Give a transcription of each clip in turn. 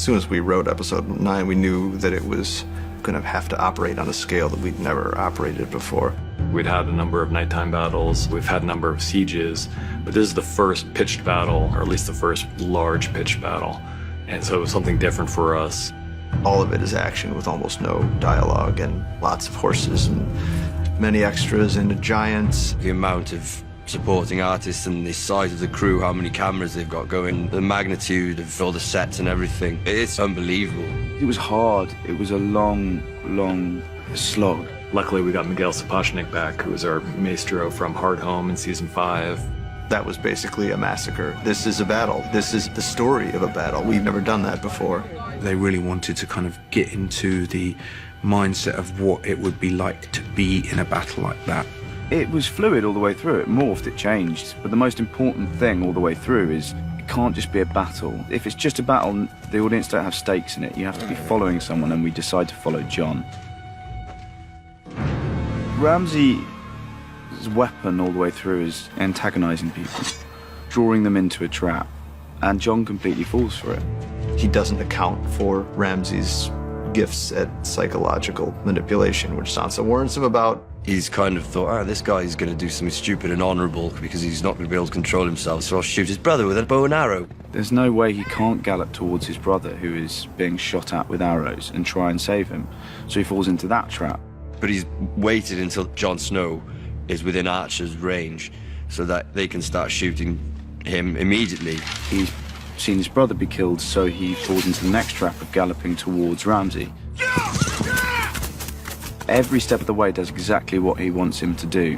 soon as we wrote episode 9, we knew that it was going to have to operate on a scale that we'd never operated before. We'd had a number of nighttime battles, we've had a number of sieges, but this is the first pitched battle, or at least the first large pitched battle. And so it was something different for us. All of it is action with almost no dialogue and lots of horses and many extras and giants. The amount of supporting artists and the size of the crew, how many cameras they've got going, the magnitude of all the sets and everything, it's unbelievable. It was hard. It was a long slog. Luckily, we got Miguel Sapochnik back, who was our maestro from Hard Home in season 5. That was basically a massacre. This is a battle. This is the story of a battle. We've never done that before. They really wanted to kind of get into the mindset of what it would be like to be in a battle like that. It was fluid all the way through. It morphed, it changed. But the most important thing all the way through is it can't just be a battle. If it's just a battle, the audience don't have stakes in it. You have to be following someone, and we decide to follow John. Ramsey's weapon all the way through is antagonizing people, drawing them into a trap, and John completely falls for it. He doesn't account for Ramsey's gifts at psychological manipulation, which Sansa warns him about. He's kind of thought, this guy's going to do something stupid and honourable because he's not going to be able to control himself, so I'll shoot his brother with a bow and arrow. There's no way he can't gallop towards his brother, who is being shot at with arrows, and try and save him. So he falls into that trap. But he's waited until Jon Snow is within Archer's range so that they can start shooting him immediately. He's seen his brother be killed, so he falls into the next trap of galloping towards Ramsey. Every step of the way does exactly what he wants him to do.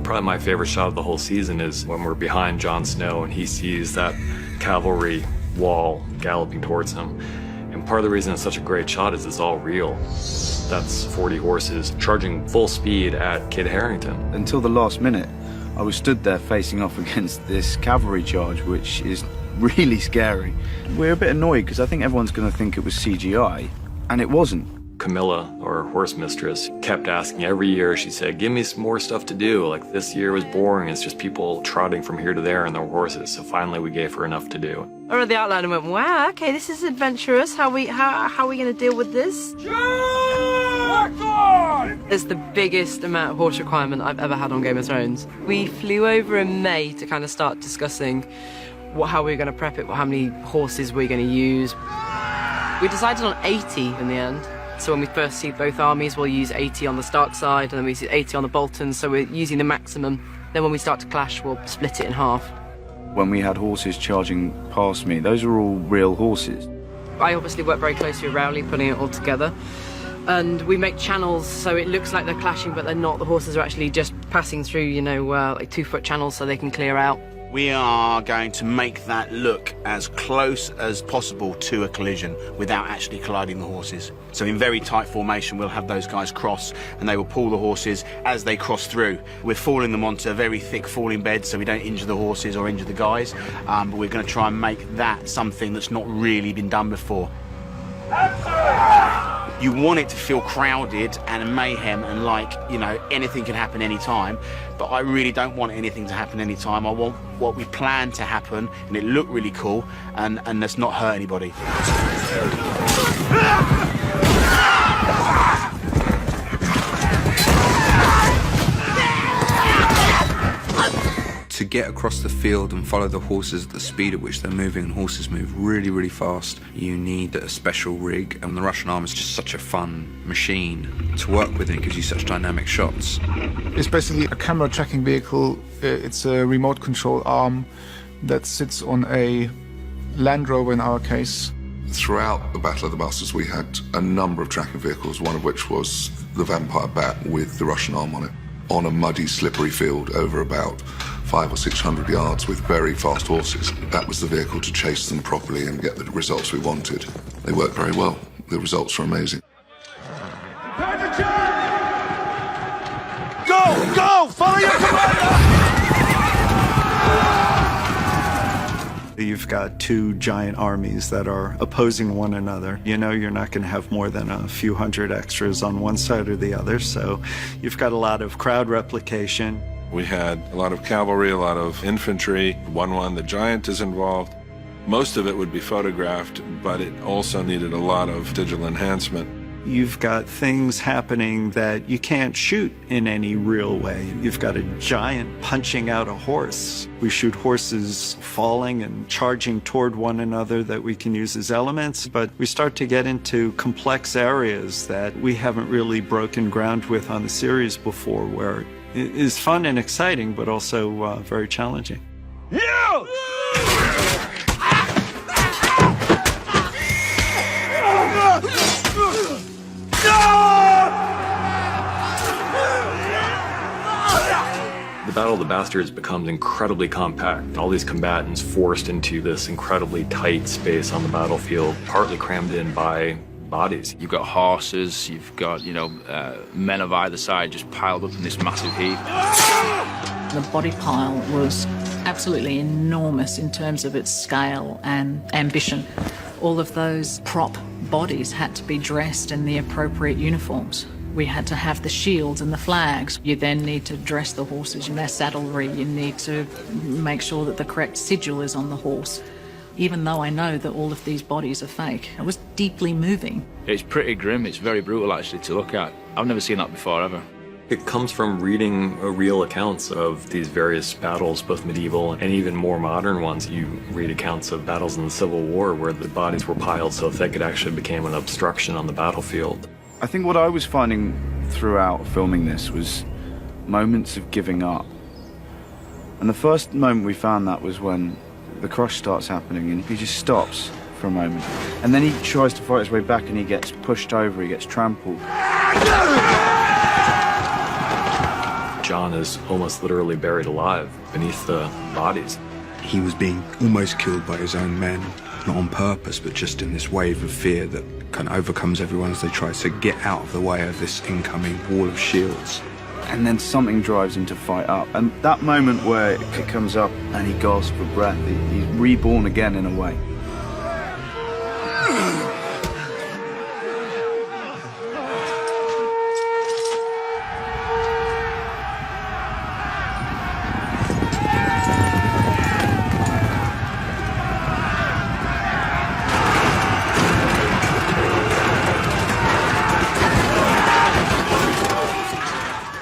Probably my favorite shot of the whole season is when we're behind Jon Snow and he sees that cavalry wall galloping towards him. And part of the reason it's such a great shot is it's all real. That's 40 horses charging full speed at Kit Harington. Until the last minute, I was stood there facing off against this cavalry charge, which is really scary. We're a bit annoyed because I think everyone's going to think it was CGI, and it wasn't. Camilla, our horse mistress, kept asking every year. She said, give me some more stuff to do. Like, this year was boring. It's just people trotting from here to there on their horses. So finally we gave her enough to do. I read the outline and went, wow, okay, this is adventurous. How are we going to deal with this? It's the biggest amount of horse requirement I've ever had on Game of Thrones. We flew over in May to kind of start discussing how we were going to prep it, how many horses we were going to use. We decided on 80 in the end. So when we first see both armies, we'll use 80 on the Stark side, and then we use 80 on the Boltons, so we're using the maximum. Then when we start to clash, we'll split it in half. When we had horses charging past me, those were all real horses. I obviously work very closely with Rowley, putting it all together. And we make channels so it looks like they're clashing, but they're not. The horses are actually just passing through, like 2-foot channels so they can clear out. We are going to make that look as close as possible to a collision without actually colliding the horses. So in very tight formation, we'll have those guys cross and they will pull the horses as they cross through. We're falling them onto a very thick falling bed so we don't injure the horses or injure the guys, but we're going to try and make that something that's not really been done before. You want it to feel crowded and mayhem and like, anything can happen anytime, but I really don't want anything to happen anytime. I want what we plan to happen and it look really cool and let's not hurt anybody. To get across the field and follow the horses at the speed at which they're moving, and horses move really, really fast, you need a special rig, and the Russian arm is just such a fun machine to work with, and it gives you such dynamic shots. It's basically a camera tracking vehicle. It's a remote control arm that sits on a Land Rover in our case. Throughout the Battle of the Bastards, we had a number of tracking vehicles, one of which was the Vampire Bat with the Russian arm on it, on a muddy, slippery field over about 500 or 600 yards with very fast horses. That was the vehicle to chase them properly and get the results we wanted. They worked very well. The results were amazing. Go! Go! Follow your commander! You've got two giant armies that are opposing one another. You're not going to have more than a few hundred extras on one side or the other, so you've got a lot of crowd replication. We had a lot of cavalry, a lot of infantry. 1-1, the giant is involved. Most of it would be photographed, but it also needed a lot of digital enhancement. You've got things happening that you can't shoot in any real way. You've got a giant punching out a horse. We shoot horses falling and charging toward one another that we can use as elements, but we start to get into complex areas that we haven't really broken ground with on the series before, where it is fun and exciting, but also very challenging. Yeah! The Battle of the Bastards becomes incredibly compact. All these combatants forced into this incredibly tight space on the battlefield, partly crammed in by bodies. You've got horses, you've got, men of either side just piled up in this massive heap. The body pile was absolutely enormous in terms of its scale and ambition. All of those prop bodies had to be dressed in the appropriate uniforms. We had to have the shields and the flags. You then need to dress the horses in their saddlery. You need to make sure that the correct sigil is on the horse. Even though I know that all of these bodies are fake, it was deeply moving. It's pretty grim, it's very brutal actually to look at. I've never seen that before ever. It comes from reading real accounts of these various battles, both medieval and even more modern ones. You read accounts of battles in the Civil War where the bodies were piled so thick it actually became an obstruction on the battlefield. I think what I was finding throughout filming this was moments of giving up. And the first moment we found that was when the crush starts happening and he just stops for a moment. And then he tries to fight his way back and he gets pushed over, he gets trampled. John is almost literally buried alive beneath the bodies. He was being almost killed by his own men, not on purpose, but just in this wave of fear that kind of overcomes everyone as they try to get out of the way of this incoming wall of shields. And then something drives him to fight up. And that moment where it comes up and he gasps for breath, he's reborn again in a way.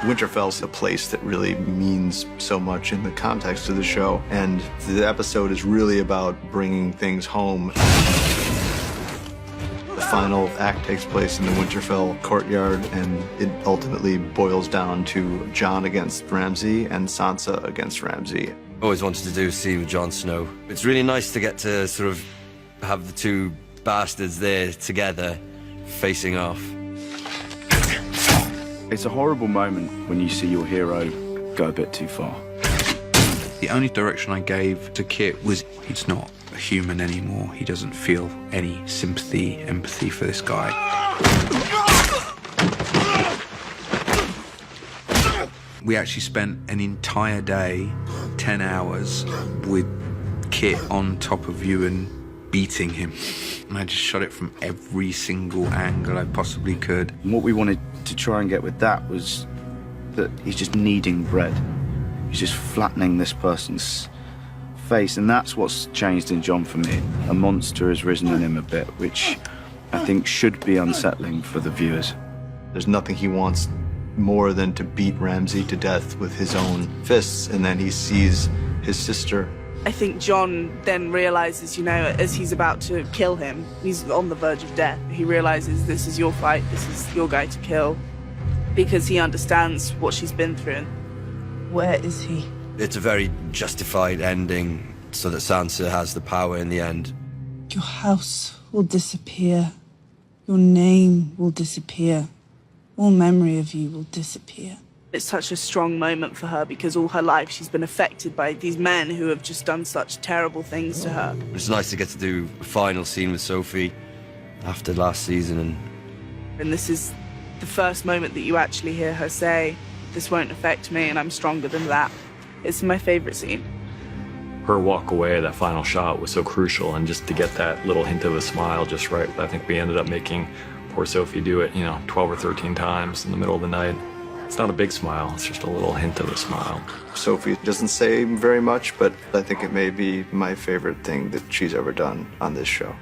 Winterfell's a place that really means so much in the context of the show, and the episode is really about bringing things home. The final act takes place in the Winterfell courtyard, and it ultimately boils down to Jon against Ramsay and Sansa against Ramsay. Always wanted to do a scene with Jon Snow. It's really nice to get to sort of have the two bastards there together, facing off. It's a horrible moment when you see your hero go a bit too far. The only direction I gave to Kit was he's not a human anymore. He doesn't feel any sympathy, empathy for this guy. We actually spent an entire day, 10 hours, with Kit on top of Ewan, beating him. And I just shot it from every single angle I possibly could. And what we wanted to try and get with that was that he's just kneading bread. He's just flattening this person's face, and that's what's changed in Jon for me. A monster has risen in him a bit, which I think should be unsettling for the viewers. There's nothing he wants more than to beat Ramsay to death with his own fists, and then he sees his sister. I think Jon then realizes, as he's about to kill him, he's on the verge of death. He realizes this is your fight, this is your guy to kill, because he understands what she's been through. Where is he? It's a very justified ending, so that Sansa has the power in the end. Your house will disappear. Your name will disappear. All memory of you will disappear. It's such a strong moment for her because all her life she's been affected by these men who have just done such terrible things to her. It's nice to get to do a final scene with Sophie after last season. And this is the first moment that you actually hear her say, "This won't affect me and I'm stronger than that." It's my favourite scene. Her walk away, that final shot, was so crucial, and just to get that little hint of a smile just right, I think we ended up making poor Sophie do it, 12 or 13 times in the middle of the night. It's not a big smile, it's just a little hint of a smile. Sophie doesn't say very much, but I think it may be my favorite thing that she's ever done on this show.